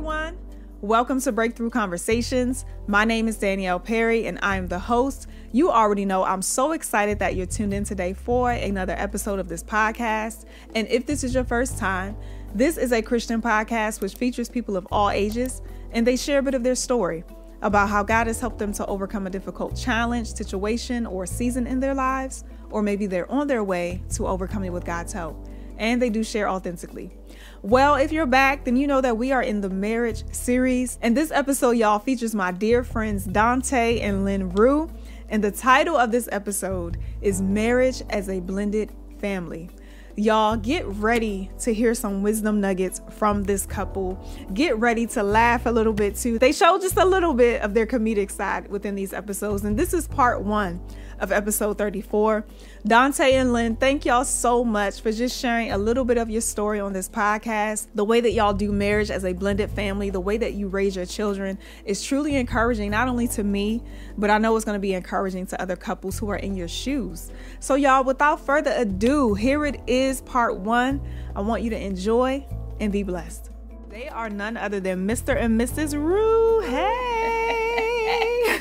everyone. Welcome to Breakthrough Conversations. My name is Danielle Perry and I am the host. You already know I'm so excited that you're tuned in today for another episode of this podcast. And if this is your first time, this is a Christian podcast which features people of all ages, and they share a bit of their story about how God has helped them to overcome a difficult challenge, situation, or season in their lives, or maybe they're on their way to overcoming with God's help. And they do share authentically. Well, if you're back, then you know that we are in the marriage series. And this episode, y'all, features my dear friends Dante and Rhues. And the title of this episode is Marriage as a Blended Family. Y'all, get ready to hear some wisdom nuggets from this couple. Get ready to laugh a little bit too. They show just a little bit of their comedic side within these episodes. And this is part 1 of episode 34. Dante and Lynn, thank y'all so much for just sharing a little bit of your story on this podcast. The way that y'all do marriage as a blended family, the way that you raise your children is truly encouraging, not only to me, but I know it's going to be encouraging to other couples who are in your shoes. So y'all, without further ado, here it is, part 1. I want you to enjoy and be blessed. They are none other than Mr. and Mrs. Rhues. Hey!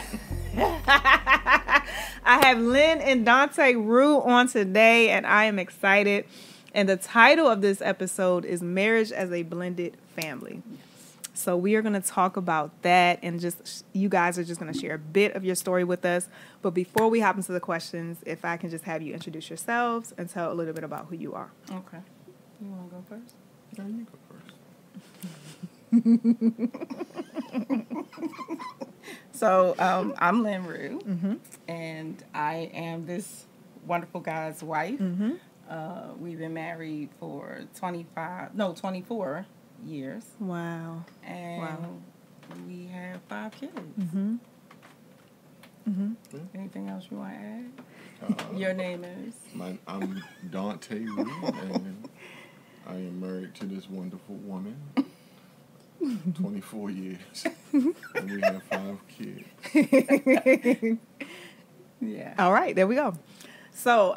I have Lynn and Dante Rhues on today, and I am excited. And the title of this episode is Marriage as a Blended Family. So we are going to talk about that, and just you guys are just going to share a bit of your story with us. But before we hop into the questions, if I can just have you introduce yourselves and tell a little bit about who you are. Okay. You want to go first? No, you go first. So I'm Lynn Rhues, and I am this wonderful guy's wife. We've been married for 24 years. Wow. And we have 5 kids. Anything else you want to add? Your name is? I'm Dante Rhues, and I am married to this wonderful woman. 24 years, and we have 5 kids. Yeah. All right, there we go. So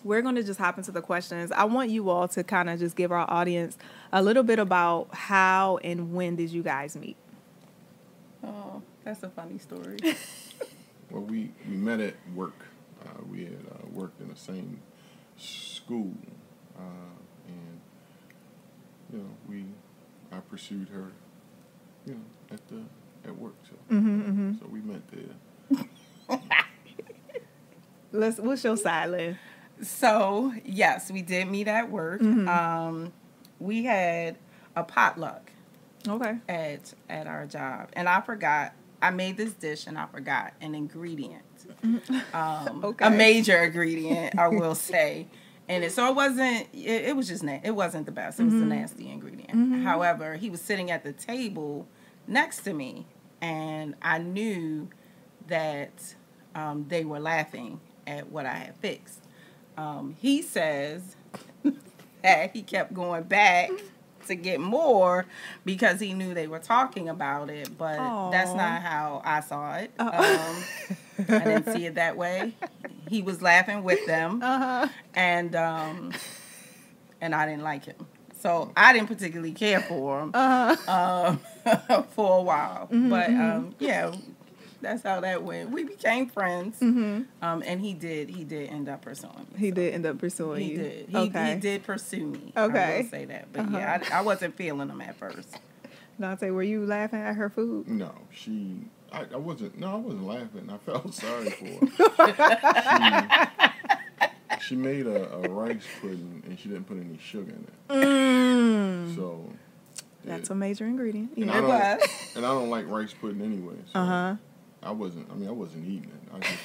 we're going to just hop into the questions. I want you all to kind of just give our audience a little bit about how and when did you guys meet? Oh, that's a funny story. Well, we met at work. We had worked in the same school, and I pursued her, at work. So, so we met there. What's your side, Lynn? So, yes, we did meet at work. We had a potluck at our job. And I made this dish and I forgot an ingredient. A major ingredient, I will say. And it wasn't, it was just, it wasn't the best. It was a nasty ingredient. However, he was sitting at the table next to me, and I knew that they were laughing at what I had fixed. He says that he kept going back to get more because he knew they were talking about it, but that's not how I saw it. I didn't see it that way. He was laughing with them, and I didn't like him. So I didn't particularly care for him for a while. But yeah, that's how that went. We became friends, and he did end up pursuing me. He did end up pursuing you. He did. He did pursue me. Okay. I will say that. But yeah, I wasn't feeling him at first. Dante, were you laughing at her food? No, I wasn't laughing. I felt sorry for her. She made a rice pudding, and she didn't put any sugar in it. So that's a major ingredient. And I don't like rice pudding anyway. So I wasn't eating it. I just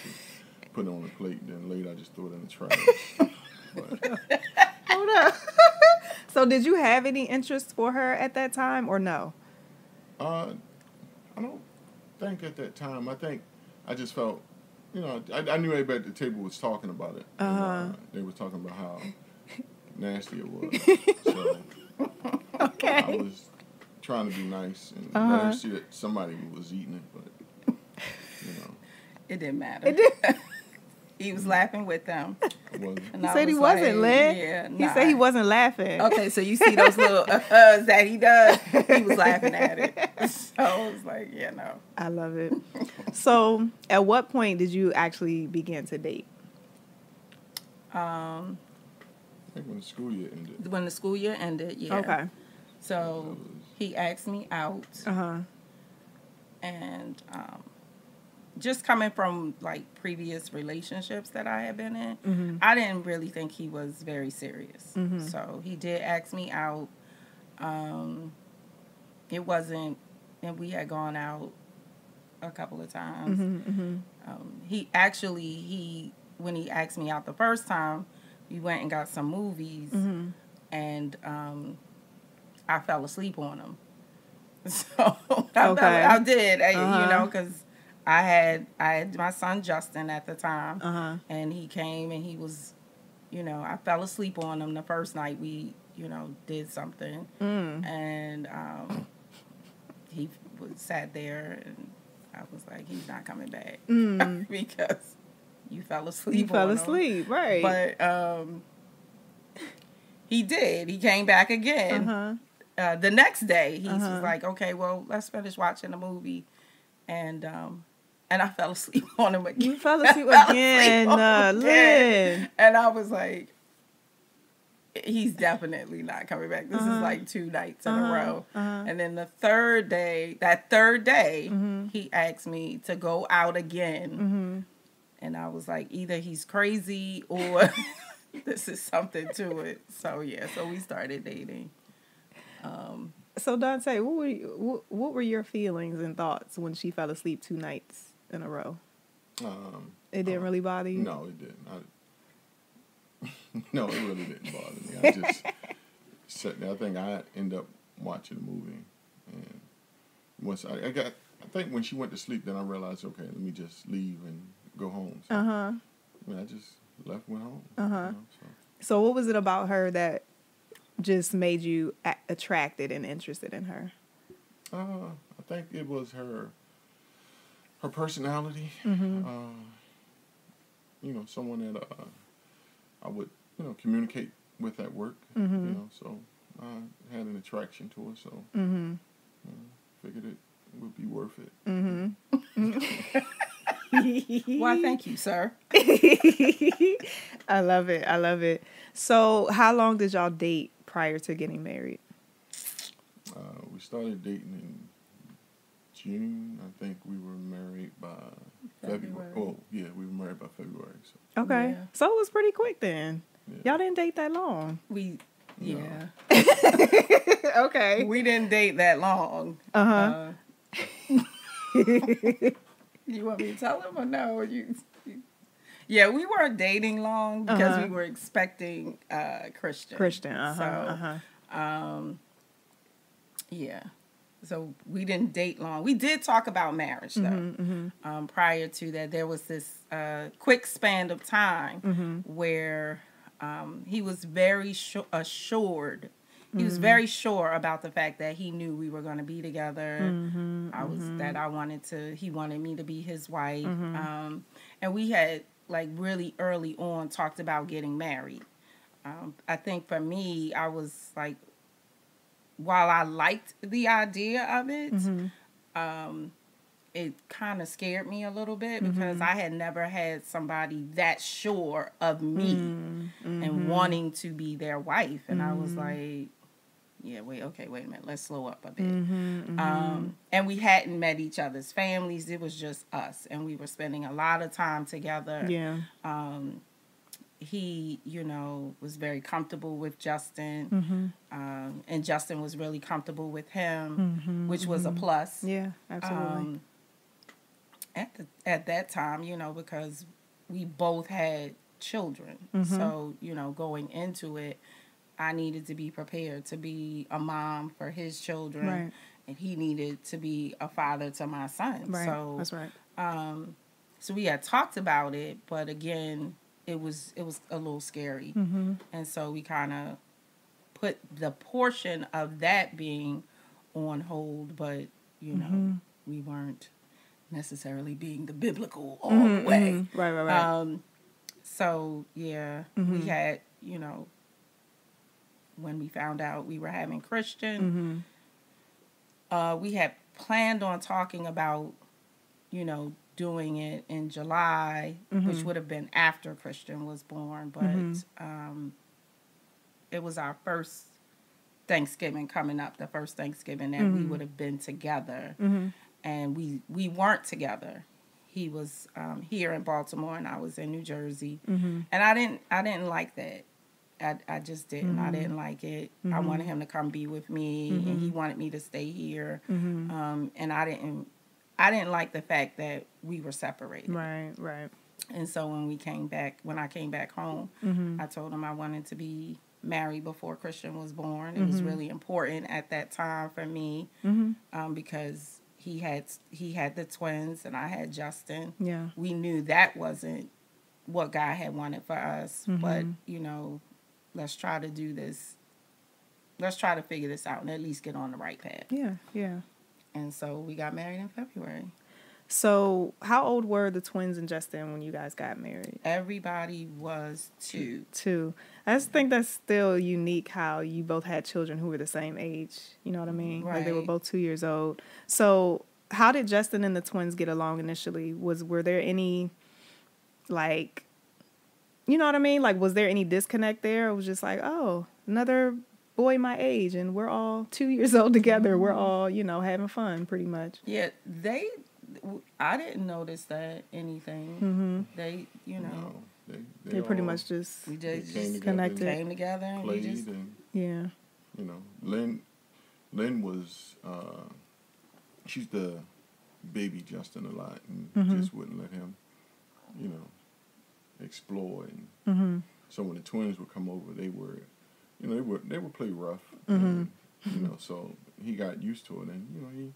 put it on the plate. Then later, I just threw it in the trash. But, hold up. So did you have any interest for her at that time, or no? I don't think at that time. I think I just felt, I knew everybody at the table was talking about it. And, they were talking about how nasty it was. So I was trying to be nice and let her see that somebody was eating it, but it didn't matter. He was laughing with them. He said he wasn't, Lynn. Yeah, nah. He said he wasn't laughing. Okay, so you see those little that he does. He was laughing at it. So I was like, yeah, no. I love it. So at what point did you actually begin to date? I think when the school year ended. When the school year ended, yeah. Okay. So he asked me out. And just coming from like previous relationships that I had been in, I didn't really think he was very serious. So he did ask me out. It wasn't, and we had gone out a couple of times. When he asked me out the first time, we went and got some movies, and I fell asleep on him. So I did, you know, because I had my son Justin at the time, and he came and he was, you know, I fell asleep on him the first night we, you know, did something, and he sat there, and I was like, he's not coming back because you fell asleep. You fell asleep, right? But he did. He came back again. The next day, he was like, okay, well, let's finish watching the movie. And I fell asleep on him again. You fell asleep again, Lynn. And I was like, he's definitely not coming back. This is like 2 nights in a row. And then that third day, he asked me to go out again. And I was like, either he's crazy or this is something to it. So, yeah, so we started dating. So Dante, what were your feelings and thoughts when she fell asleep 2 nights in a row? It didn't really bother you? No, it didn't. No, it really didn't bother me. I just sat there. I think I ended up watching the movie, and once I think when she went to sleep, then I realized, okay, let me just leave and go home. So, I just left, went home. You know, so what was it about her that just made you attracted and interested in her? I think it was her personality. You know, someone that I would, you know, communicate with at work. You know, so I had an attraction to her. So figured it would be worth it. Why, thank you, sir. I love it. I love it. So how long did y'all date prior to getting married? We started dating in June. I think we were married by February. Oh, yeah, we were married by February. So. Okay. Yeah. So it was pretty quick then. Yeah. Y'all didn't date that long. Yeah. Okay. We didn't date that long. You want me to tell him or no? Yeah, we weren't dating long because we were expecting Christian. Yeah. So we didn't date long. We did talk about marriage, though. Prior to that, there was this quick span of time where he was very assured. He was very sure about the fact that he knew we were going to be together. He wanted me to be his wife. And we had, like, really early on talked about getting married. I think for me, I was like, while I liked the idea of it, it kind of scared me a little bit because I had never had somebody that sure of me and wanting to be their wife. And I was like, yeah, wait a minute, let's slow up a bit. And we hadn't met each other's families. It was just us. And we were spending a lot of time together. Yeah. He, you know, was very comfortable with Justin. And Justin was really comfortable with him, which was a plus. Yeah, absolutely. At that time, you know, because we both had children. So, you know, going into it, I needed to be prepared to be a mom for his children. Right. And he needed to be a father to my son. Right. So, that's right. So we had talked about it, but again, it was a little scary. And so we kind of put the portion of that being on hold, but, you know, we weren't necessarily being the biblical all the way. Right. So, yeah, we had, you know, when we found out we were having Christian, we had planned on talking about, you know, doing it in July, which would have been after Christian was born. But it was our first Thanksgiving coming up, the first Thanksgiving that we would have been together. And we weren't together. He was here in Baltimore and I was in New Jersey. And I didn't like that. I just didn't. I didn't like it. I wanted him to come be with me and he wanted me to stay here. And I didn't like the fact that we were separated. Right. And so when I came back home, I told him I wanted to be married before Christian was born. It was really important at that time for me because he had the twins and I had Justin. Yeah. We knew that wasn't what God had wanted for us, but you know, let's try to do this. Let's try to figure this out and at least get on the right path. Yeah. And so we got married in February. So how old were the twins and Justin when you guys got married? Everybody was 2. I just think that's still unique how you both had children who were the same age. You know what I mean? Right. Like they were both 2 years old. So how did Justin and the twins get along initially? Were there any, like, you know what I mean? Like, was there any disconnect there? It was just like, oh, another boy my age and we're all 2 years old together. We're all, you know, having fun pretty much. Yeah, I didn't notice that anything. They, you know. No, they pretty much just connected. Came together and played just, and, yeah. You know, Lynn was, she's the baby Justin a lot and just wouldn't let him, you know, explore. And so when the twins would come over, they were, you know, they would play rough. And, you know, so he got used to it and, you know,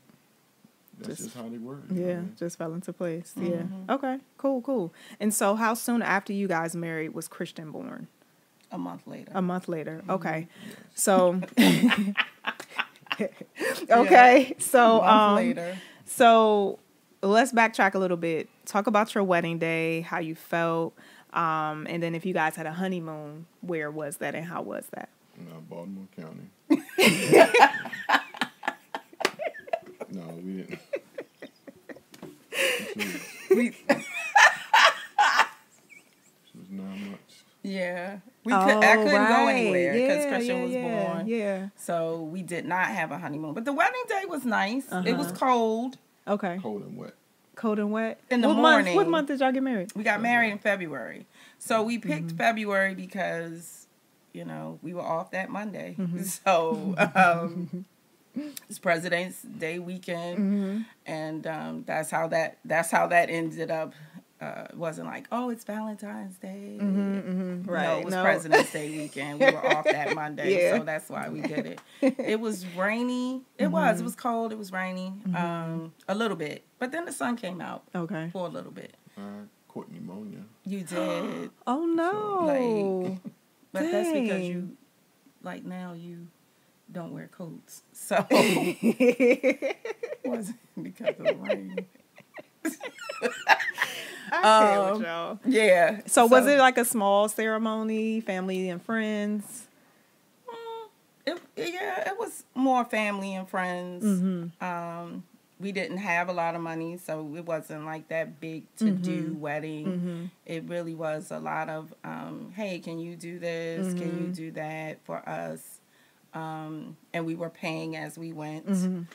that's just how they were. Yeah, just fell into place. Yeah. Okay, cool. And so how soon after you guys married was Christian born? A month later. Okay. Yes. So, okay. So, a month later. So let's backtrack a little bit. Talk about your wedding day, how you felt, and then if you guys had a honeymoon, where was that and how was that? Baltimore County. No, we didn't. She was 9 months. Yeah. I couldn't go anywhere because Christian was born. Yeah. So we did not have a honeymoon. But the wedding day was nice. It was cold. Okay. Cold and wet. In the morning. What month did y'all get married? We got married in February. So we picked February because, you know, we were off that Monday. So it's President's Day weekend, and that's how that ended up. It wasn't like, oh, it's Valentine's Day. Right. No, it was President's Day weekend. We were off that Monday, so that's why we did it. It was rainy. It was cold. It was rainy, a little bit, but then the sun came out. Okay. For a little bit. I caught pneumonia. You did. Oh no! But that's because you, like now you don't wear coats, so it wasn't because of the rain. I can't with y'all. Yeah. So was it like a small ceremony, family and friends? It was more family and friends. We didn't have a lot of money, so it wasn't like that big to-do wedding. It really was a lot of, hey, can you do this? Can you do that for us? And we were paying as we went.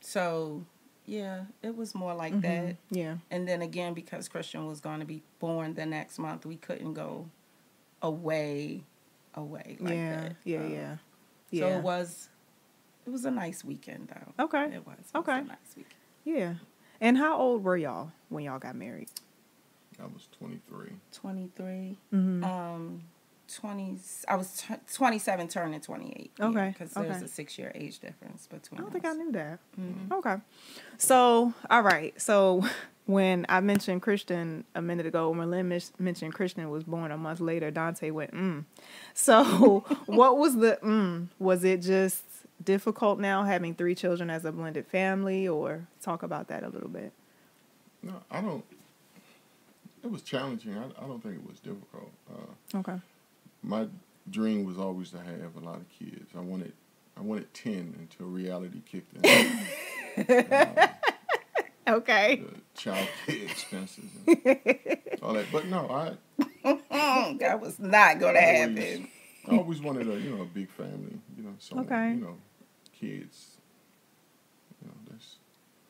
So, yeah, it was more like that. Yeah. And then again, because Christian was going to be born the next month, we couldn't go away like that. Yeah. So it was a nice weekend, though. Okay. It was a nice weekend. Yeah. And how old were y'all when y'all got married? I was 23. 23. I was 27 turning 28. Okay. Because there's a 6-year age difference between us. I don't think I knew that. Okay. So, all right. So, when I mentioned Christian a minute ago, when Lynn mentioned Christian was born a month later, Dante went, So, what was the Was it just difficult now having 3 children as a blended family, or talk about that a little bit? No, I don't. it was challenging. I don't think it was difficult. Okay. My dream was always to have a lot of kids. I wanted 10 until reality kicked in. Okay. The child care expenses and all that. But no, that was not going to happen. I always wanted a big family. Okay. Kids. That's.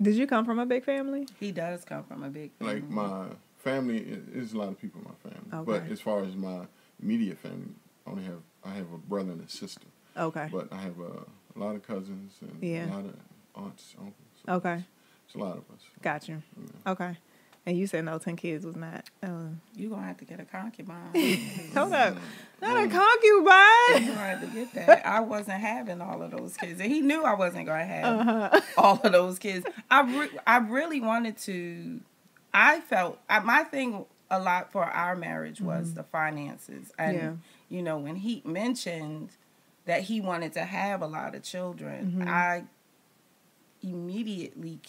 Did you come from a big family? He does come from a big family. Like my family is a lot of people in my family. Okay. But as far as my immediate family, I have a brother and a sister. Okay. But I have a lot of cousins and a lot of aunts, uncles. So okay. It's a lot of us. Got you. Yeah. Okay. And you said no, 10 kids was not. You're going to have to get a concubine. Hold up. Not a concubine. You're going to have to get that. I wasn't having all of those kids. And he knew I wasn't going to have all of those kids. I really wanted to. I felt, my thing a lot for our marriage was the finances. And, when he mentioned that he wanted to have a lot of children, I immediately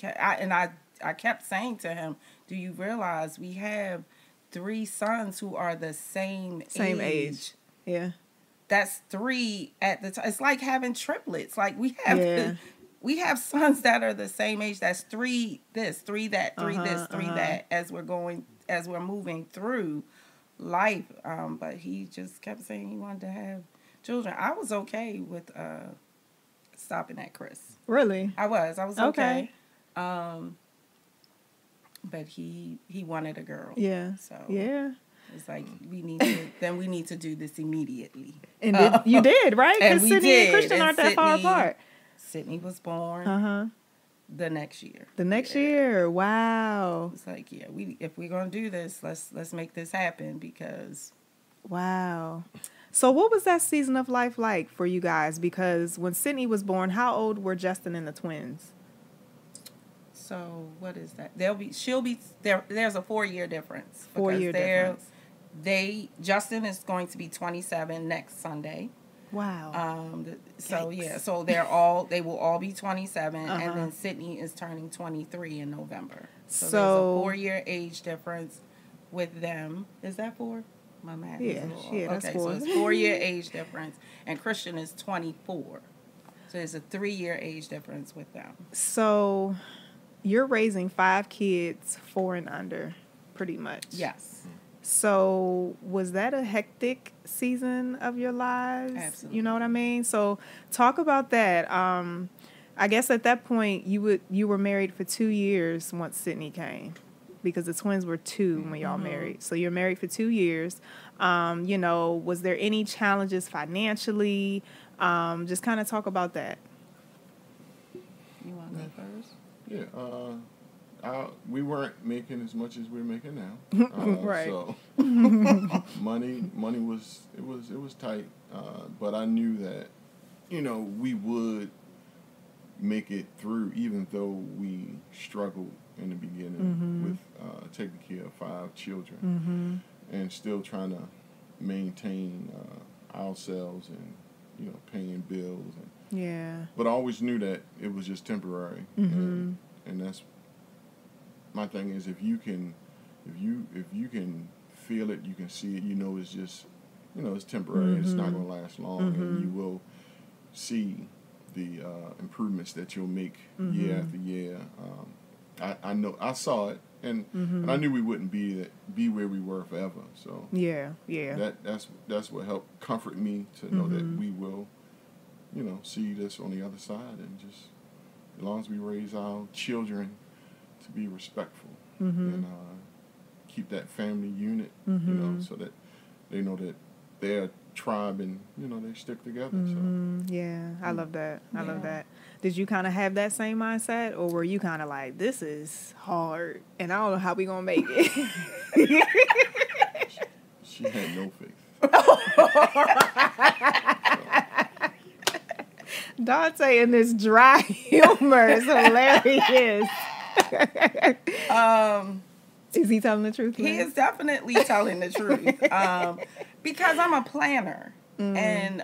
I kept saying to him, do you realize we have 3 sons who are the same age? Yeah. That's 3 at the time. It's like having triplets. Like we have sons that are the same age. That's 3 this, 3 that, 3 this, 3 that as we're moving through life. But he just kept saying he wanted to have children. I was okay with stopping at Chris. Really? I was okay. But he wanted a girl. Yeah. So yeah. It's like we need to do this immediately. And you did, right? And Because we Sydney and Christian aren't that far apart. Sydney was born the next year. The next year. Wow. It's like, if we're gonna do this, let's make this happen because. Wow. So what was that season of life like for you guys? Because when Sydney was born, how old were Justin and the twins? So what is that? She'll be there. There's a 4-year difference. 4-year difference. Justin is going to be 27 next Sunday. Wow. So they will all be 27, and then Sydney is turning 23 in November. So there's a 4-year age difference with them. Is that 4? My math is a little that's 4. So it's 4-year age difference, and Christian is 24. So there's a 3-year age difference with them. So you're raising 5 kids, 4 and under, pretty much. Yes. So was that a hectic season of your lives? Absolutely. You know what I mean? So talk about that. I guess at that point you were married for 2 years once Sydney came, because the twins were 2 when y'all married. So you're married for 2 years. Was there any challenges financially? Just kind of talk about that. You want to go first? Yeah. We weren't making as much as we're making now. Right. So money was tight. But I knew that, we would make it through, even though we struggled in the beginning with taking care of 5 children and still trying to maintain ourselves and paying bills. But I always knew that it was just temporary, and that's my thing. Is if you can feel it, you can see it. It's just it's temporary. It's not going to last long, and you will see the improvements that you'll make year after year. I know I saw it, and I knew we wouldn't be where we were forever. So that's what helped comfort me to know that we will, see this on the other side, and just as long as we raise our children to be respectful and keep that family unit, so that they know that they're a tribe and they stick together. I love that. I love that. Did you kind of have that same mindset, or were you kind of like, this is hard and I don't know how we gonna make it? She had no faith. Dante in this dry humor is hilarious. Is he telling the truth? He is definitely telling the truth. Because I'm a planner, and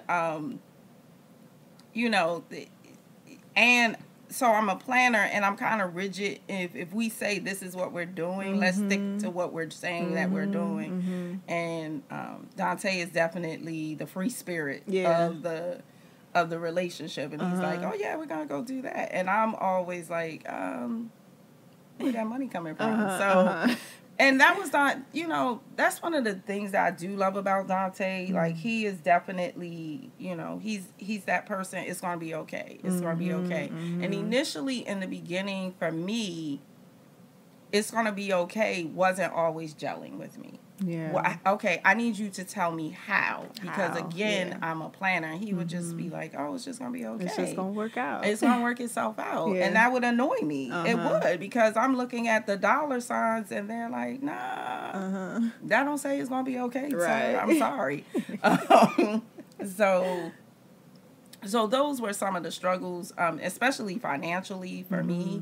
and so I'm a planner, and I'm kind of rigid. If we say this is what we're doing, let's stick to what we're saying that we're doing. And Dante is definitely the free spirit of the relationship, and he's like, oh yeah, we're gonna go do that, and I'm always like, where that money coming from? And that was not, that's one of the things that I do love about Dante. Like, he is definitely, he's that person. It's going to be okay. It's going to be okay. And initially, in the beginning, for me, it's going to be okay wasn't always gelling with me. Yeah. Well, I need you to tell me how. Because, again, I'm a planner. And he would just be like, oh, it's just going to be okay. It's just going to work out. It's going to work itself out. And that would annoy me. It would. Because I'm looking at the dollar signs and they're like, nah, that don't say it's going to be okay. Right. So I'm sorry. So those were some of the struggles, especially financially for me,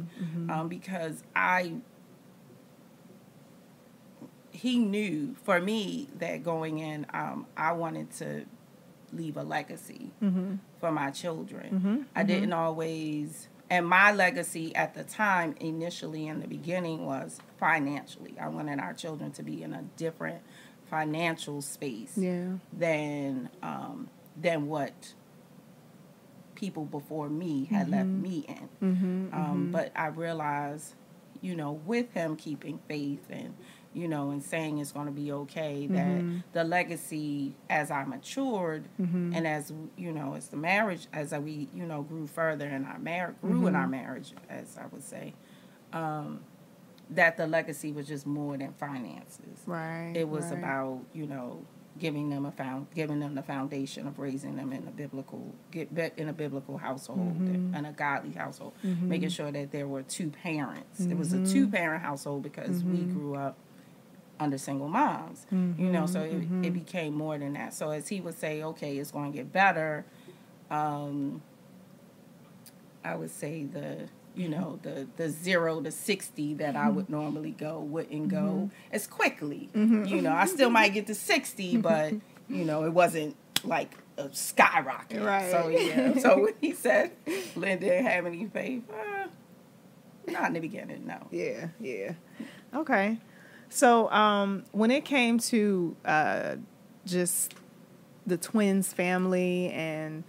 because he knew, for me, that going in, I wanted to leave a legacy for my children. I didn't always, and my legacy at the time, initially in the beginning, was financially. I wanted our children to be in a different financial space than what people before me had left me in. But I realized, with him keeping faith and and saying it's going to be okay, that the legacy, as I matured, and as, as the marriage, as we, grew further in our marriage, in our marriage, as I would say, that the legacy was just more than finances. Right. It was about, giving them the foundation of raising them in a biblical household and a godly household, making sure that there were two parents. It was a 2-parent household because we grew up under single moms, so it became more than that. So as he would say, okay, it's going to get better, I would say the 0 to 60 that I would normally go wouldn't go as quickly. I still might get to 60, but it wasn't like a skyrocket. Right. So so when he said Lynn didn't have any faith, not in the beginning, no. Yeah. Okay. So when it came to just the twins family and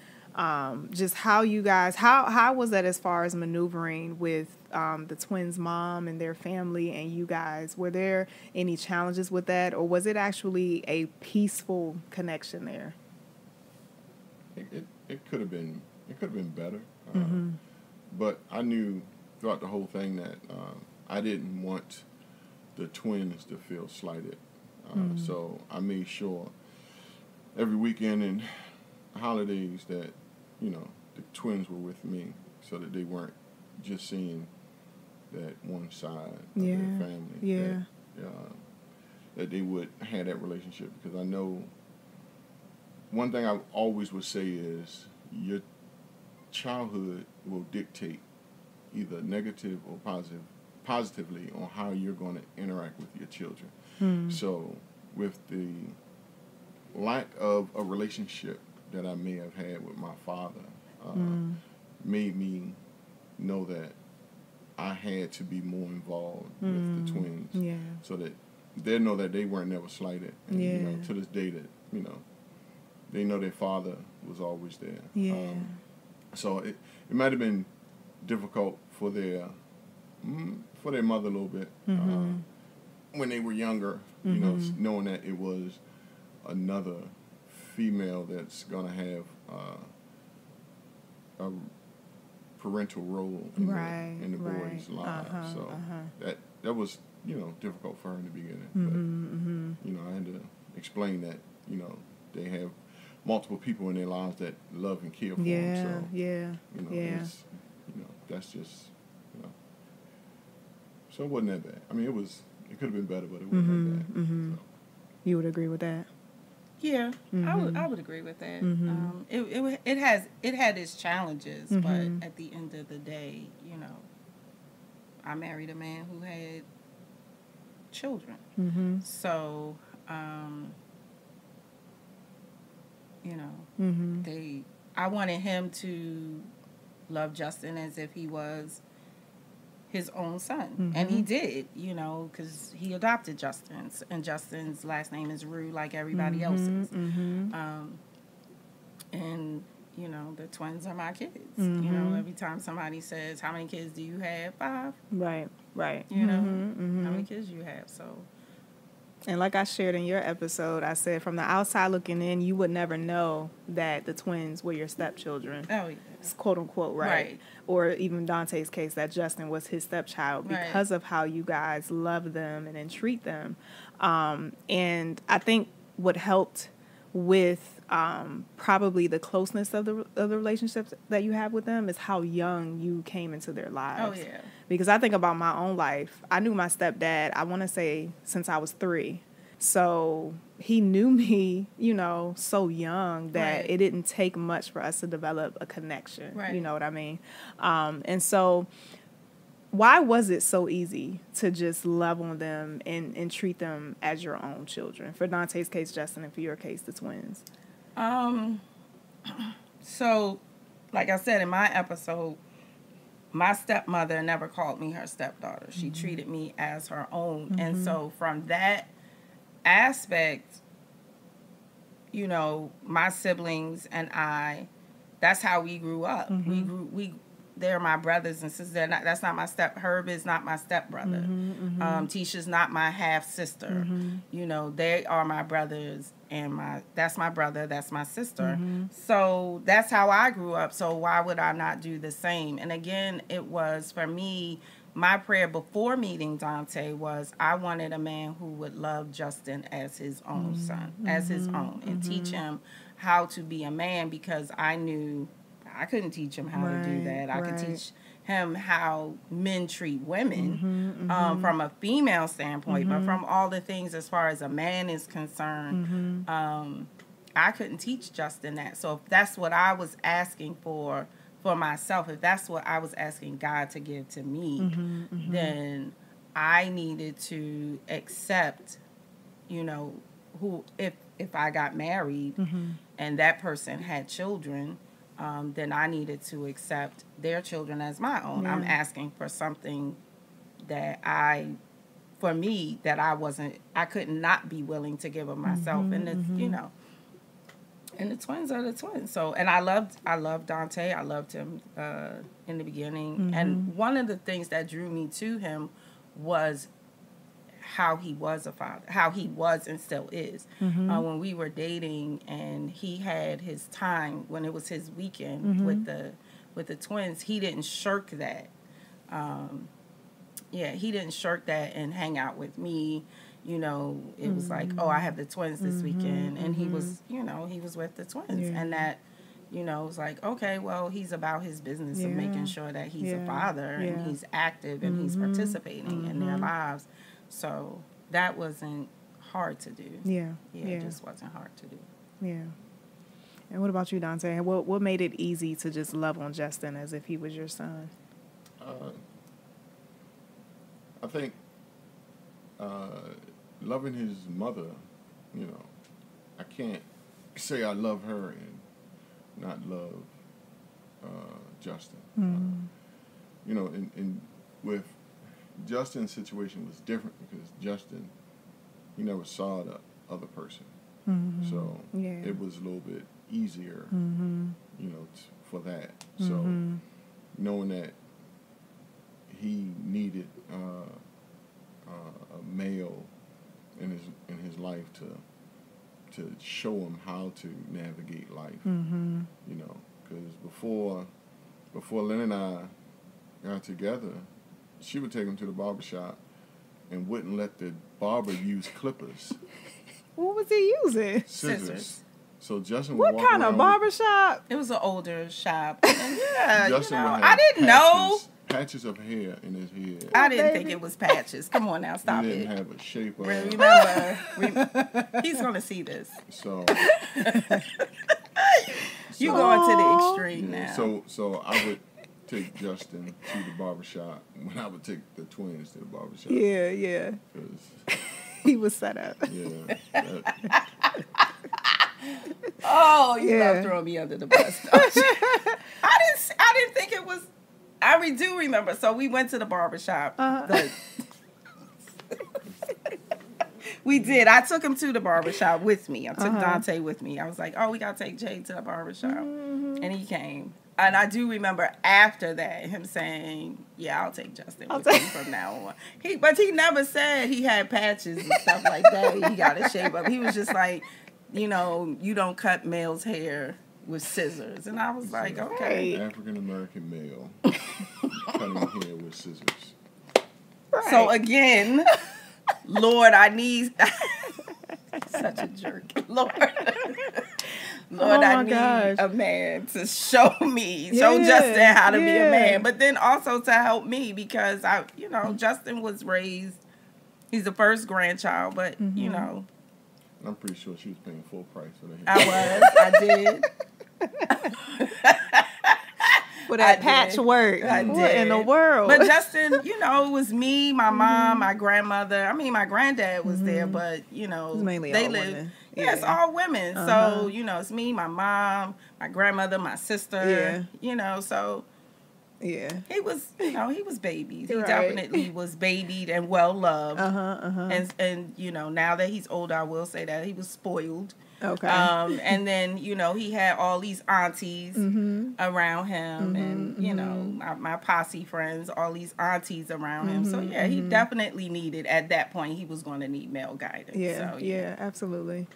just how you guys, how was that as far as maneuvering with the twins' mom and their family and you guys? Were there any challenges with that, or was it actually a peaceful connection there? It could have been better, but I knew throughout the whole thing that I didn't want the twins to feel slighted. So I made sure every weekend and holidays that, the twins were with me so that they weren't just seeing that one side of their family. That they would have that relationship. Because I know one thing I always would say is your childhood will dictate either negative or positively on how you're going to interact with your children. So with the lack of a relationship that I may have had with my father, made me know that I had to be more involved with the twins, so that they know that they weren't never slighted, and to this day that they know their father was always there. So it might have been difficult for their mother a little bit when they were younger, knowing that it was another female that's gonna have a parental role in the boys' lives. So that was difficult for her in the beginning. But I had to explain that they have multiple people in their lives that love and care for them. So that's just so it wasn't that bad. I mean, it could have been better, but it wasn't that bad. So. You would agree with that? Yeah, I would agree with that. It had its challenges, but at the end of the day, I married a man who had children. So, I wanted him to love Justin as if he was his own son. And he did, you know, because he adopted Justin. And Justin's last name is Rhues, like everybody else's. And, you know, the twins are my kids. You know, every time somebody says, how many kids do you have? 5. Right. You know, how many kids you have, so... And like I shared in your episode, I said from the outside looking in, you would never know that the twins were your stepchildren. Oh, yeah. Quote unquote, right? Or even Dante's case, that Justin was his stepchild because of how you guys love them and then treat them. And I think what helped with probably the closeness of the relationships that you have with them is how young you came into their lives. Oh, yeah. Because I think about my own life. I knew my stepdad, I want to say, since I was 3. So he knew me, you know, so young that it didn't take much for us to develop a connection. You know what I mean? And so why was it so easy to just love on them and treat them as your own children? For Dante's case, Justin, and for your case, the twins. So, like I said in my episode, my stepmother never called me her stepdaughter. She treated me as her own. And so from that aspect, you know, my siblings and I, that's how we grew up. They're my brothers and sisters. That's not my Herb is not my stepbrother. Tisha's not my half sister. You know, they are my brothers, and that's my brother, that's my sister. So that's how I grew up. So why would I not do the same? And again, it was for me, my prayer before meeting Dante was I wanted a man who would love Justin as his own son, as his own, and teach him how to be a man, because I knew I couldn't teach him how to do that. I could teach him how men treat women from a female standpoint, but from all the things as far as a man is concerned, I couldn't teach Justin that. So if that's what I was asking for myself, if that's what I was asking God to give to me, then I needed to accept, you know, who if I got married and that person had children, then I needed to accept their children as my own. I'm asking for something that I could not be willing to give of myself. And it's, you know, and the twins are the twins. So, and I loved Dante. I loved him in the beginning. And one of the things that drew me to him was how he was a father, how he was and still is. When we were dating and he had his time, when it was his weekend with the twins, he didn't shirk that. He didn't shirk that and hang out with me. You know, it was like, oh, I have the twins this weekend. And he was, you know, he was with the twins. And that, you know, it was like, okay, well, he's about his business of making sure that he's a father and he's active and he's participating in their lives. So that wasn't hard to do. It just wasn't hard to do. And what about you, Dante? What made it easy to just love on Justin as if he was your son? I think loving his mother, you know, I can't say I love her and not love Justin. You know, and with Justin's situation was different because Justin, he never saw the other person. So it was a little bit easier, you know, for that. So knowing that he needed a male in his life to show him how to navigate life, you know, because before Lynn and I got together, she would take him to the barbershop and wouldn't let the barber use clippers. What was he using? Scissors. So Justin would walk What kind of barbershop? It was an older shop. And Justin you know, would have I didn't know. Patches of hair in his head. I didn't think it was patches. Come on now, stop it. He didn't have a shape of Remember, he's going to see this. So you going to the extreme now. So I would take Justin to the barbershop when I would take the twins to the barbershop. Yeah. He was set up. Yeah. Oh, you love throwing me under the bus. I didn't think it was. I do remember. So we went to the barbershop. We did. I took him to the barbershop with me. I took Dante with me. I was like, oh, we got to take Jay to the barbershop. And he came. And I do remember after that him saying, yeah, I'll take Justin with me from now on. But he never said he had patches and stuff like that. He got to shave up. He was just like, you know, you don't cut male's hair with scissors. And I was like, okay. African-American male cutting hair with scissors. Right. So again, Lord, I need... Such a jerk. Lord, I need a man to show Justin how to be a man, but then also to help me because Justin was raised. He's the first grandchild, but I'm pretty sure she was paying full price for the hair. I did. For that patchwork. What in the world? But Justin, it was me, my mom, my grandmother. I mean, my granddad was there, but, mainly they all lived. women. Yeah, it's all women. So, it's me, my mom, my grandmother, my sister, so... Yeah. He was, he was babied. He definitely was babied and well loved. And now that he's older, I will say that he was spoiled. Okay. And then, he had all these aunties around him and, my posse friends, all these aunties around him. So, yeah, he definitely needed, at that point, he was going to need male guidance. Yeah, so, yeah, absolutely.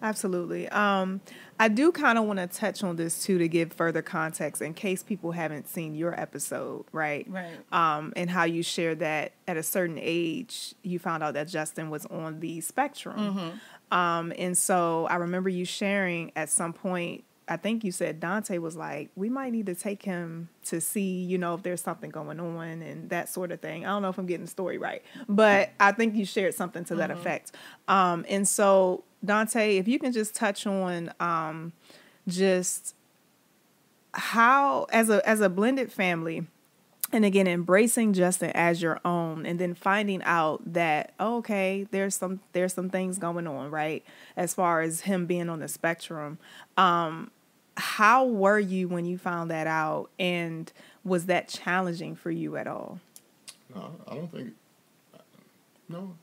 Absolutely. I do kind of want to touch on this, too, to give further context in case people haven't seen your episode, right? Right. And how you shared that at a certain age, you found out that Justin was on the spectrum. And so I remember you sharing at some point, I think you said Dante was like, we might need to take him to see, if there's something going on and that sort of thing. I don't know if I'm getting the story right, but I think you shared something to that effect. And so Dante, if you can just touch on just how, as a blended family, and again, embracing Justin as your own, and then finding out that, okay, there's some things going on, right? As far as him being on the spectrum, how were you when you found that out, and was that challenging for you at all? No, I don't think. No,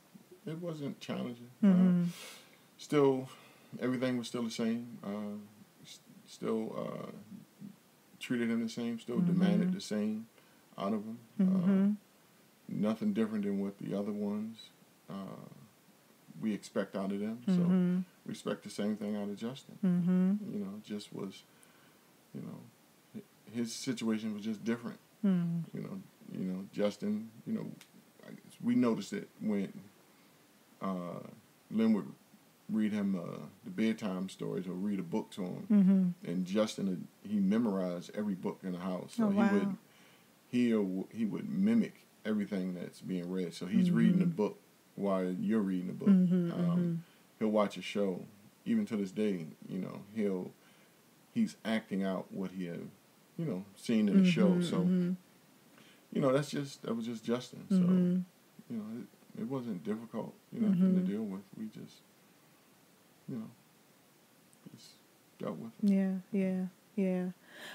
it wasn't challenging. Still, everything was still the same. Still treated him the same. Still demanded the same out of him. Nothing different than what the other ones we expect out of them. So we expect the same thing out of Justin. Just was, his situation was just different. Justin, we noticed it when Lynn would read him the bedtime stories or read a book to him, and Justin, he memorized every book in the house. So he would mimic everything that's being read. So he's reading the book while you're reading the book. He'll watch a show. Even to this day, he's acting out what he had, seen in the show. So, that was just Justin. So, it wasn't difficult, thing to deal with. We just, just dealt with it. Yeah.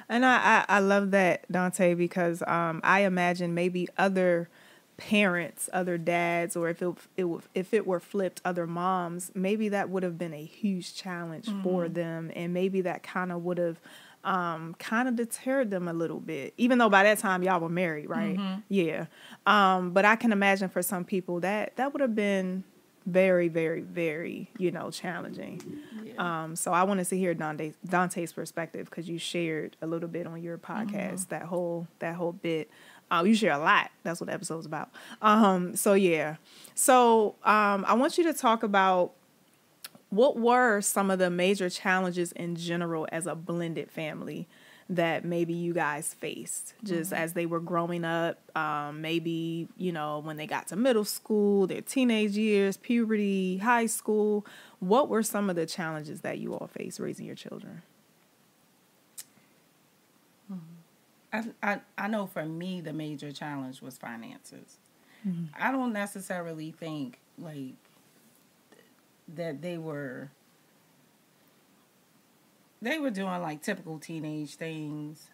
And I love that, Dante, because I imagine maybe other parents, other dads, or if it were flipped, other moms, maybe that would have been a huge challenge for them, and maybe that kind of would have deterred them a little bit, even though by that time y'all were married, right? Yeah. But I can imagine for some people that would have been very, very, very, challenging. Yeah. So I wanted to hear Dante's perspective, because you shared a little bit on your podcast, that whole bit. You share a lot. That's what the episode's about. So yeah. So I want you to talk about what were some of the major challenges in general as a blended family that maybe you guys faced just as they were growing up, maybe, when they got to middle school, their teenage years, puberty, high school. What were some of the challenges that you all faced raising your children? I know for me, the major challenge was finances. I don't necessarily think that they were they were doing like typical teenage things,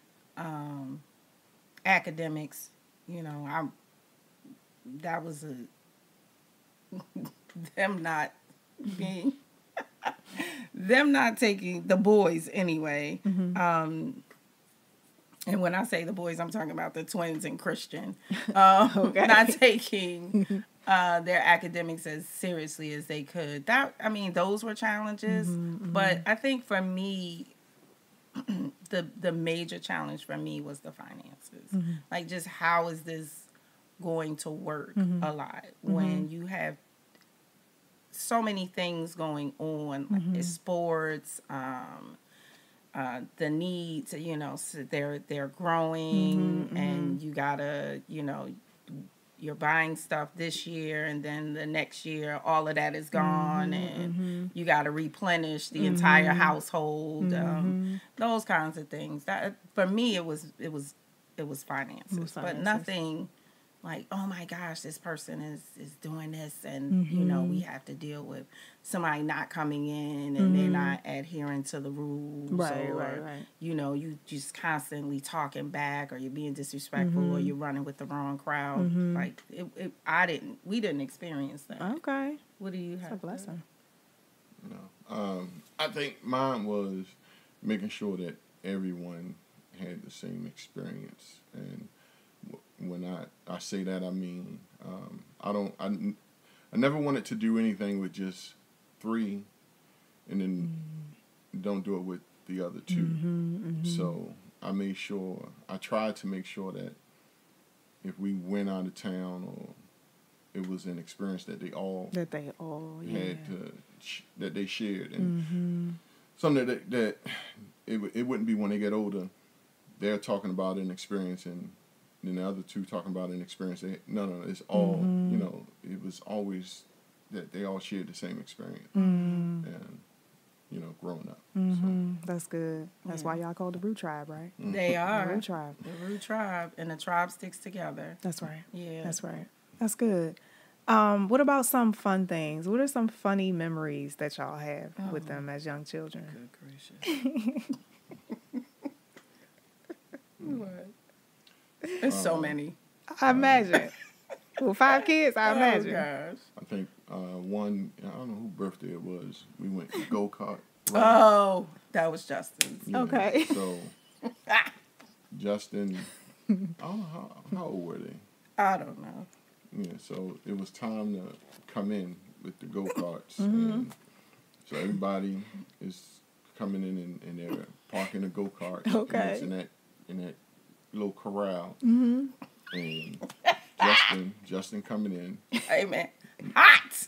academics. You know, that was them not being them not taking the boys anyway. Mm-hmm. And when I say the boys, I'm talking about the twins and Christian. Okay. Not taking their academics as seriously as they could. Those were challenges. Mm-hmm. But I think for me, the major challenge for me was the finances. Mm-hmm. Like, just how is this going to work a lot when you have so many things going on, like sports, the needs, you know, so they're growing, and you gotta, you know, you're buying stuff this year, and then the next year all of that is gone, and you gotta replenish the entire household, those kinds of things. That for me, it was finances, but nothing like, oh my gosh, this person is doing this, and you know, we have to deal with somebody not coming in and they're not adhering to the rules, right. You know, you just constantly talking back, or you're being disrespectful, or you're running with the wrong crowd. Like we didn't experience that. Okay, what do you have? It's a blessing. No, I think mine was making sure that everyone had the same experience. And when I say that, I mean, I never wanted to do anything with just 3 and then don't do it with the other 2. So I tried to make sure that if we went out of town, or it was an experience that they all had that they shared, and something that it wouldn't be when they get older, they're talking about an experience, and then the other 2 talking about an experience. No, it's all, you know, it was always that they all shared the same experience. And, you know, growing up. So. That's good. That's why y'all called the Rhues tribe, right? They are. The Rhues tribe. The Rhues tribe. And the tribe sticks together. That's right. Yeah. That's right. That's good. What about some fun things? What are some funny memories that y'all have with them as young children? Good gracious. What? There's so many. I imagine. Well, 5 kids, I imagine. Gosh. I think one, I don't know whose birthday it was. We went go-kart. Right? Oh, that was Justin's. Yeah, okay. So, Justin, I don't know, how old were they? I don't know. Yeah, so it was time to come in with the go-karts. And so everybody is coming in and they're parking the go-karts. Okay. And it's in that little corral. And Justin coming in. Hey, man. Hot!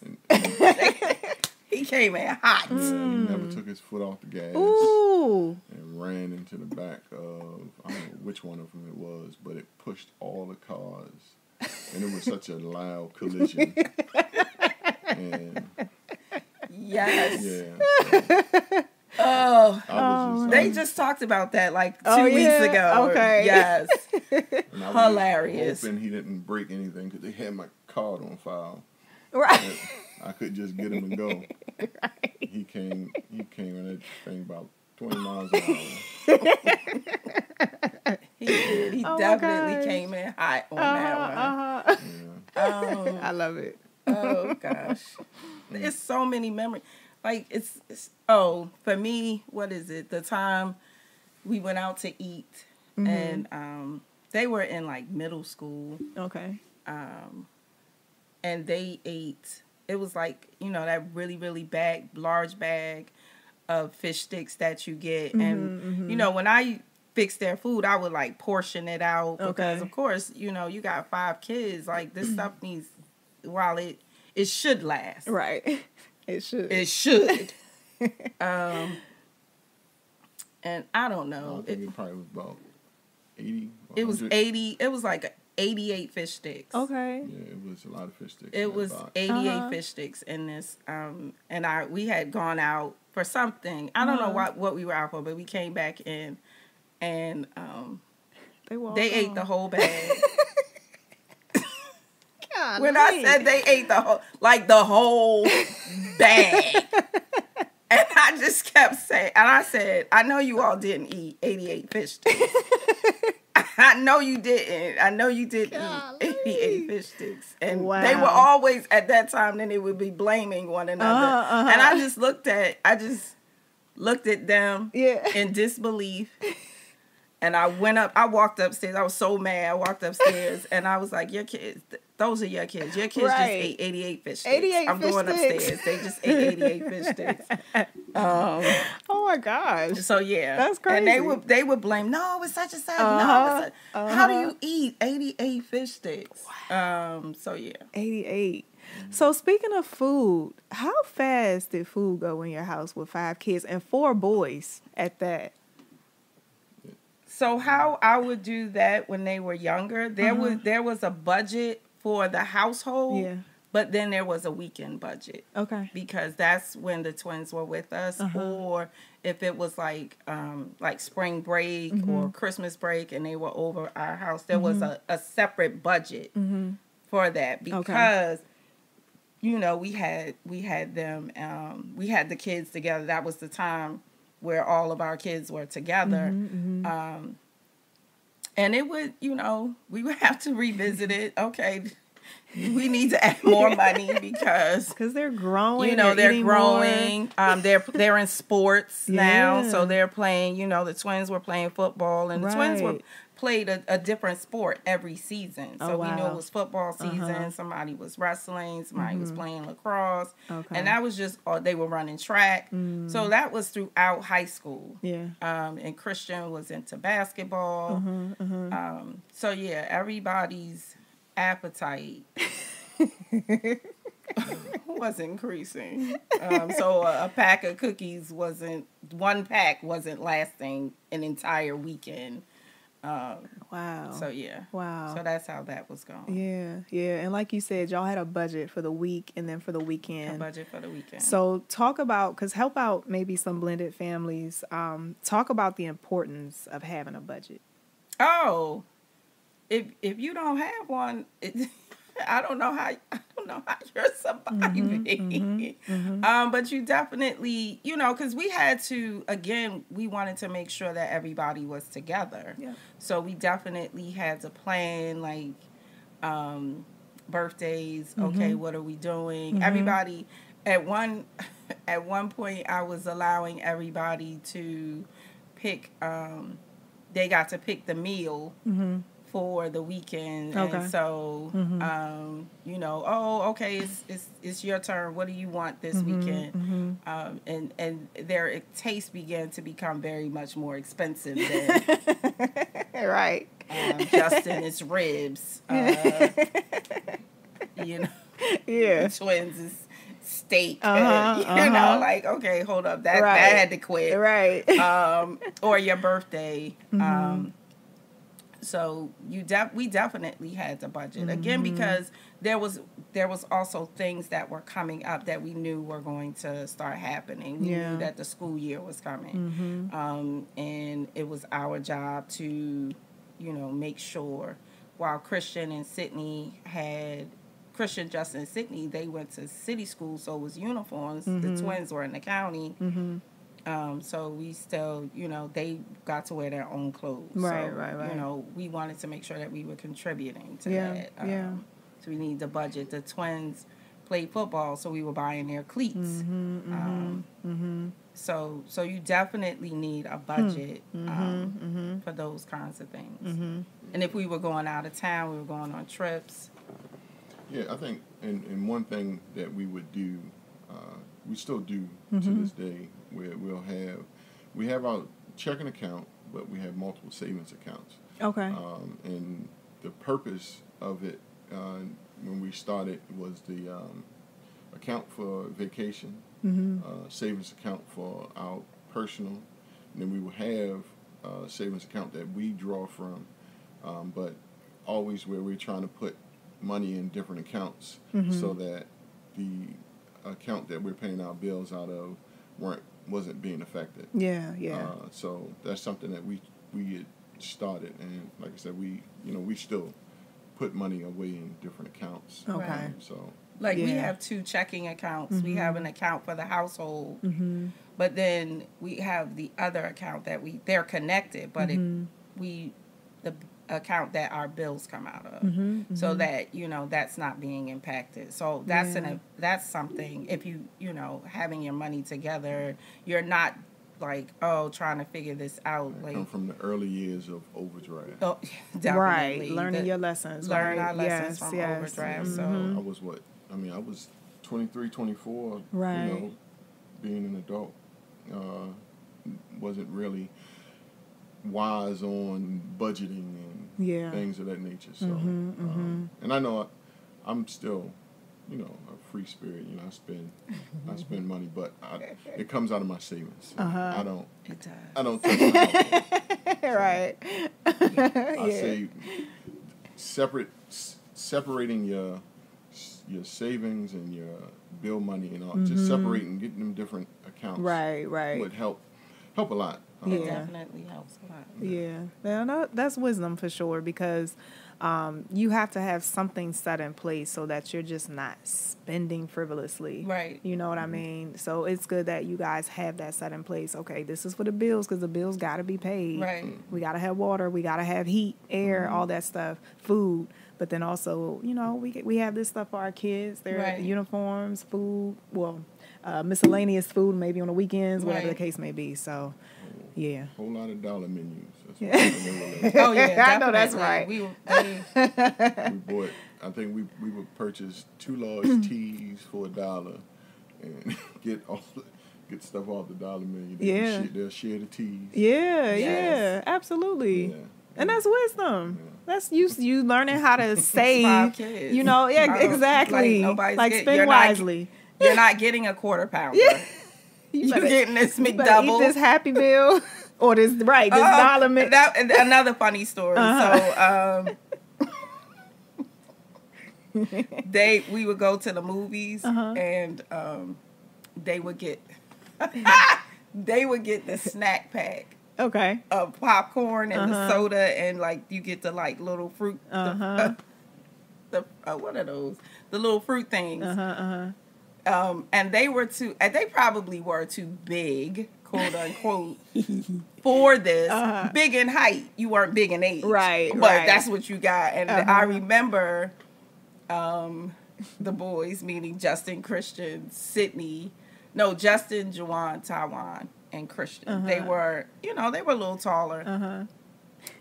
He came in hot. Yeah, he never took his foot off the gas. Ooh. And ran into the back of, I don't know which one of them it was, but it pushed all the cars. And it was such a loud collision. And yes. Yeah. So, they just talked about that like 2 weeks ago. Okay. Yes. And I was hilarious. hoping he didn't break anything because they had my card on file. Right. I could just get him and go. Right. He came in that thing about 20 miles an hour. He did. He definitely came in hot on that one. Yeah. I love it. Oh gosh. There's so many memories. Like it's for me, what is it? The time we went out to eat, and they were in like middle school. Okay. And they ate. It was like, you know, that really, really large bag of fish sticks that you get, and you know, when I fix their food, I would like portion it out because, of course, you know, you got 5 kids. Like this stuff needs, while it should last, right. It should. It should. And I don't know. I think it probably was about 80. It was 80. It was like 88 fish sticks. Okay. Yeah, it was a lot of fish sticks. It was 88 fish sticks in this. And we had gone out for something. I don't know what we were out for, but we came back in, and they ate the whole bag. When I said they ate the whole bag, and I I just kept saying, and I said, I know you all didn't eat 88 fish sticks. I know you didn't. I know you didn't eat 88 fish sticks. And they were always, at that time, then they would be blaming one another. And I just looked at them in disbelief. And I walked upstairs. I was so mad. I walked upstairs and I was like, your kids, those are your kids. Your kids just ate 88 fish sticks. 88 I'm going upstairs. They just ate 88 fish sticks. Oh my gosh. So yeah. That's crazy. And they would blame, no, it's such and such. No, it's how do you eat 88 fish sticks? Wow. So yeah. 88. So speaking of food, how fast did food go in your house with 5 kids and 4 boys at that? So how I would do that when they were younger, there was a budget for the household, but then there was a weekend budget. Okay. Because that's when the twins were with us, or if it was like spring break or Christmas break and they were over our house, there was a separate budget for that because you know, we had them we had the kids together. That was the time where all of our kids were together. And it would, you know, we would have to revisit it. Okay, we need to add more money because they're growing. You know, they're growing. They're in sports now, so they're playing. You know, the twins were playing football, and the twins played a different sport every season. So we knew it was football season. Somebody was wrestling. Somebody was playing lacrosse, and that was just they were running track. So that was throughout high school. And Christian was into basketball. So yeah, everybody's appetite was increasing. So a pack of cookies one pack wasn't lasting an entire weekend. Wow. So yeah. Wow. So that's how that was going. Yeah. And like you said, y'all had a budget for the week and then for the weekend. A budget for the weekend. So talk about, because help out maybe some blended families. Talk about the importance of having a budget. Oh, if you don't have one, I don't know how you're surviving. But you definitely, you know, because we had to, again, we wanted to make sure that everybody was together. So we definitely had to plan, like, birthdays. Okay, what are we doing? Everybody, at one point, I was allowing everybody to pick, they got to pick the meal for the weekend. And so you know, okay, it's your turn. What do you want this weekend? And their taste began to become very much more expensive than right. Justin is ribs. You know, the twins is steak. You know, like, okay, hold up, that had to quit. Right. Or your birthday. So we definitely had to budget again because there was also things that were coming up that we knew were going to start happening. We knew that the school year was coming, and it was our job to, you know, make sure. While Christian, Justin, and Sydney, they went to city school, so it was uniforms. The twins were in the county. So we still, you know, they got to wear their own clothes. Right. You know, we wanted to make sure that we were contributing to that. So we need the budget. The twins played football, so we were buying their cleats. So you definitely need a budget for those kinds of things. And if we were going out of town, we were going on trips. Yeah, I think, and one thing that we would do, we still do to this day, where we have our checking account, but we have multiple savings accounts. Okay. And the purpose of it, when we started, was the account for vacation, savings account for our personal, and then we will have a savings account that we draw from, but always where we're trying to put money in different accounts so that the account that we're paying our bills out of wasn't being affected. So that's something that we had started, and like I said, we still put money away in different accounts. We have 2 checking accounts. We have an account for the household, But then we have the other account that they're connected, but the account that our bills come out of, so that that's not being impacted. So that's something. If you having your money together, you're not like trying to figure this out. Like come from the early years of overdraft. Oh, definitely. Right, learning your lessons. Learn our lessons from overdraft. So I was 23, 24. Right. Being an adult, wasn't really wise on budgeting and things of that nature. So, and I know I'm still, a free spirit. I spend money, but it comes out of my savings. So I don't. It does. I don't touch my household. Right. I say separating your savings and your bill money and all, just separating, getting them different accounts. Right. Would help a lot. It definitely helps a lot. Yeah. Now, that's wisdom for sure, because you have to have something set in place so that you're just not spending frivolously. Right. You know what I mean? So it's good that you guys have that set in place. Okay, this is for the bills, because the bills got to be paid. Right. We got to have water. We got to have heat, air, all that stuff, food. But then also, we have this stuff for our kids. Their uniforms, food, miscellaneous food, maybe on the weekends, whatever the case may be. So, yeah. Whole lot of dollar menus. Oh yeah, I know that's right. We bought. I think we would purchase 2 large teas for $1 and get stuff off the dollar menu. They'll share the teas. Yeah, absolutely. Yeah. And that's wisdom. Yeah. That's you learning how to save. Exactly. Like spend wisely. You're not getting a quarter pounder. Yeah. You're getting this McDouble. You better eat this Happy Meal or this dollar meal. Another funny story. So we would go to the movies and they would get the snack pack. Okay. Of popcorn and the soda, and like you get the like little fruit. What are those? The little fruit things. And they probably were too big, quote unquote, for this. Big in height. You weren't big in age. Right. But that's what you got. And I remember the boys, meaning Justin, Christian, Justin, Juwan, Taiwan, and Christian. They were, they were a little taller.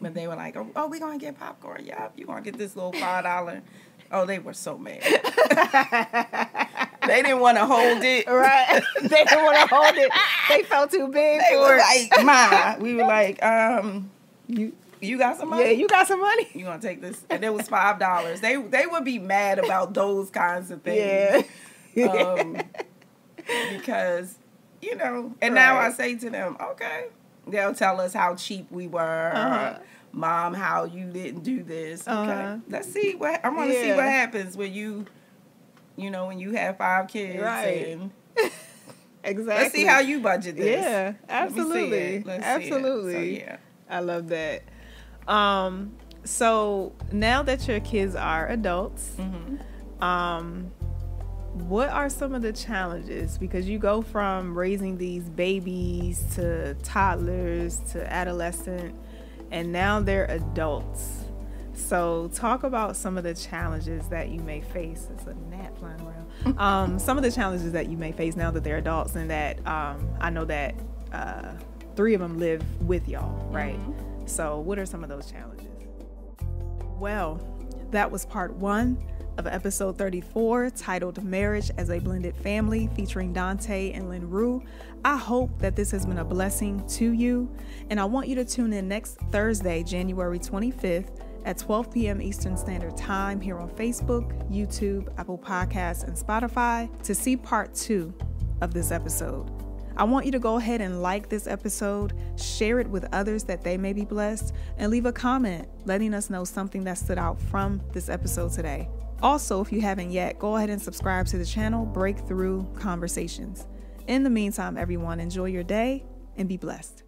But they were like, oh, we're going to get popcorn. Yep, you're going to get this little $5. Oh, they were so mad. They didn't want to hold it. Right. They didn't want to hold it. They felt too big for it. Like, Ma. We were like, you got some money? Yeah, you got some money? You going to take this? And it was $5. They would be mad about those kinds of things. Yeah. Because, and now I say to them, okay. They'll tell us how cheap we were. Mom, how you didn't do this. Okay. Let's see I want to see what happens when you have 5 kids. Right. And exactly. Let's see how you budget this. Yeah, absolutely. Absolutely. So, yeah. I love that. So now that your kids are adults, what are some of the challenges? Because you go from raising these babies to toddlers to adolescent, and now they're adults. So talk about some of the challenges that you may face. It's a gnat flying around. Some of the challenges that you may face now that they're adults, and that I know that 3 of them live with y'all, right? So what are some of those challenges? Well, that was part 1 of episode 34, titled Marriage as a Blended Family, featuring Dante and Rhues. I hope that this has been a blessing to you, and I want you to tune in next Thursday, January 25th at 12 p.m. Eastern Standard Time here on Facebook, YouTube, Apple Podcasts, and Spotify to see part 2 of this episode. I want you to go ahead and like this episode, share it with others that they may be blessed, and leave a comment letting us know something that stood out from this episode today. Also, if you haven't yet, go ahead and subscribe to the channel, Breakthrough Conversations. In the meantime, everyone, enjoy your day and be blessed.